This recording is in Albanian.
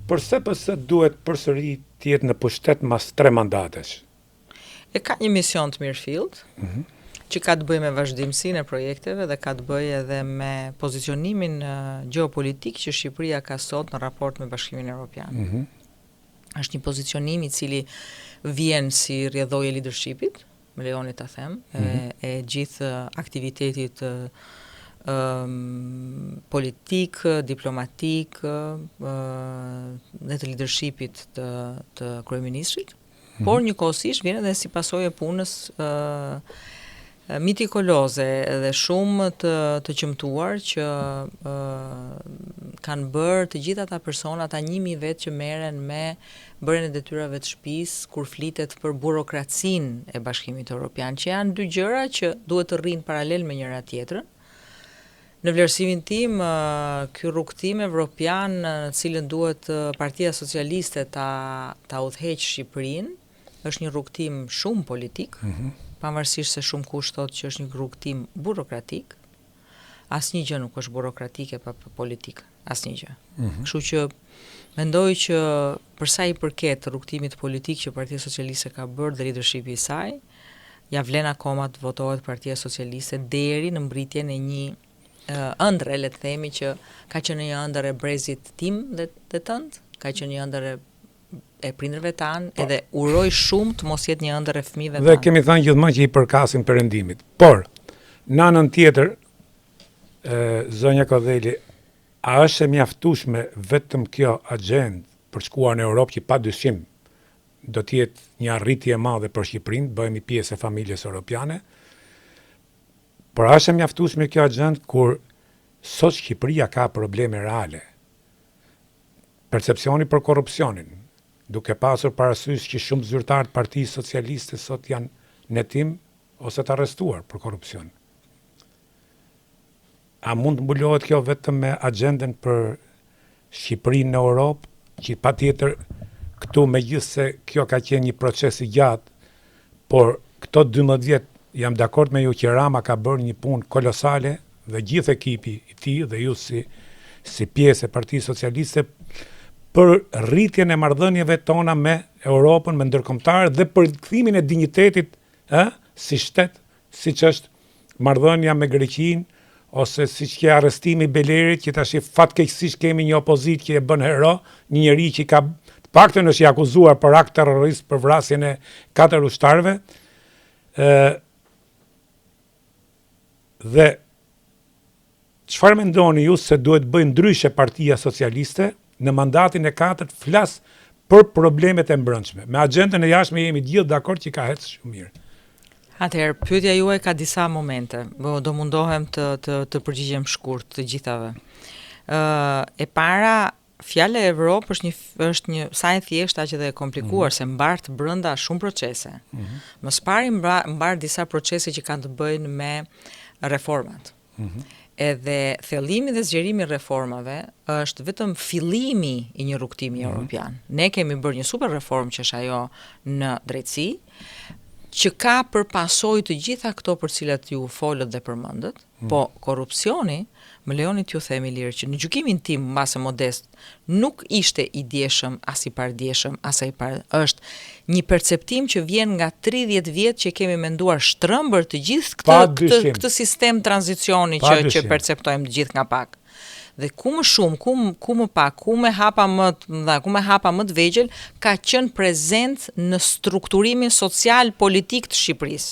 Përse duhet përsëri të jetë në pushtet mas 3 mandatesh? E ka një mision të mirëfillt, që ka të bëjë me vazhdimsinë e projekteve dhe ka të bëjë edhe me pozicionimin gjeopolitik që Shqipëria ka sot në raport me Bashkimin Evropian. Është një pozicionim i cili vjen si rrjedhojë e leadershipit, më lejoni ta them, e gjithë aktivitetit politik, diplomatik dhe të leadershipit të kryeministrit, por njëkohësisht vjen edhe si pasojë e punës mitikoloze dhe shumë të qëmtuar që kanë bërë të gjitha ata persona, ata 1000 vetë që merren me bërjen e detyrave të shtëpisë kur flitet për burokracinë e Bashkimit Evropian, që janë dy gjëra që duhet të rrinë paralel me njëra tjetrën. Në vlerësimin tim, ky rrugtim evropian, në cilën duhet Partia Socialiste ta udhëheqë Shqipërinë, është një rrugtim shumë politik, pavarësisht se shumë kush thotë që është një rrugtim burokratik. Asnjë gjë nuk është burokratike pa politik, asnjë gjë. Kështu që mendoj që për sa i përket rrugtimit politik që Partia Socialiste ka bërë dhe leadershipi i saj, ja vlen akoma të votohet Partia Socialiste deri në mbritjen e një ëndre, le të themi, që ka qenë një ëndër e brezit tim dhe tënd, ka qenë një ëndër e prindërve tanë, edhe uroj shumë të mos jetë një ëndër e fëmijëve tanë. Dhe kemi thënë gjithmonë që i përkasin perëndimit. Por, në anën tjetër, zonja Kodheli, a është e mjaftueshme vetëm kjo agjendë për shkuar në Europë që padyshim do të jetë një arritje e madhe për Shqipërinë, bëhemi pjesë e familjes europiane, por a është e mjaftueshme kjo agjendë kur sot Shqipëria ka probleme reale. Percepcioni për korrupsionin, duke pasur parasysh që shumë zyrtarë të Partisë Socialiste sot janë në hetim ose të arrestuar për korrupsion. A mund të mbulohet kjo vetëm me agjendën për Shqipërinë në Europë, që patjetër këtu megjithse kjo ka qenë një proces i gjatë, por këto 12 vjet jam dakord me ju që Rama ka bërë një punë kolosale dhe gjithë ekipi i tij dhe ju si pjesë e Partisë Socialiste për rritjen e marrëdhënieve tona me Europën, me ndërkombëtarët dhe për kthimin e dinjitetit si shtet, siç është marrëdhënia me Greqinë, ose siç që arrestimi i Belerit, që tash fatkeqësisht kemi një opozitë që e bën hero, një njerëz që ka të paktën është i akuzuar për akt terrorist për vrasjen e 4 ushtarëve. Dhe çfarë mendoni ju se duhet bëjë ndryshe Partia Socialiste në mandatin e 4 flas për problemet e mbrëmshme. Me agjendën e jashtme jemi gjithë dakord që ka ecë shumë mirë. Atëherë, pyetja juaj ka disa momente. Do mundohem të përgjigjem shkurt të gjithave. E para, fjala e Evropë është një sa e thjeshtë aq edhe e komplikuar, se mbart brenda shumë procese. Më së pari mbar disa procese që kanë të bëjnë me reformat. Edhe thellimi dhe zgjerimi i reformave është vetëm fillimi i një rrugtimi evropian. Ne kemi bërë një super reformë që është ajo në drejtësi, që ka për pasojë të gjitha këto për cilat ju folët dhe përmendët, po korrupsioni, më lejoni t'ju themi lirë që në gjykimin tim mbase modest nuk ishte i djeshëm as i pardjeshëm, as i është një perceptim që vjen nga 30 vjet që kemi menduar shtrëmbër të gjithë këtë sistem tranzicioni që perceptojmë të gjithë nga pak. Dhe ku më shumë, ku më pak, ku me hapa më të vegjël, ka qenë prezent në strukturimin social politik të Shqipërisë.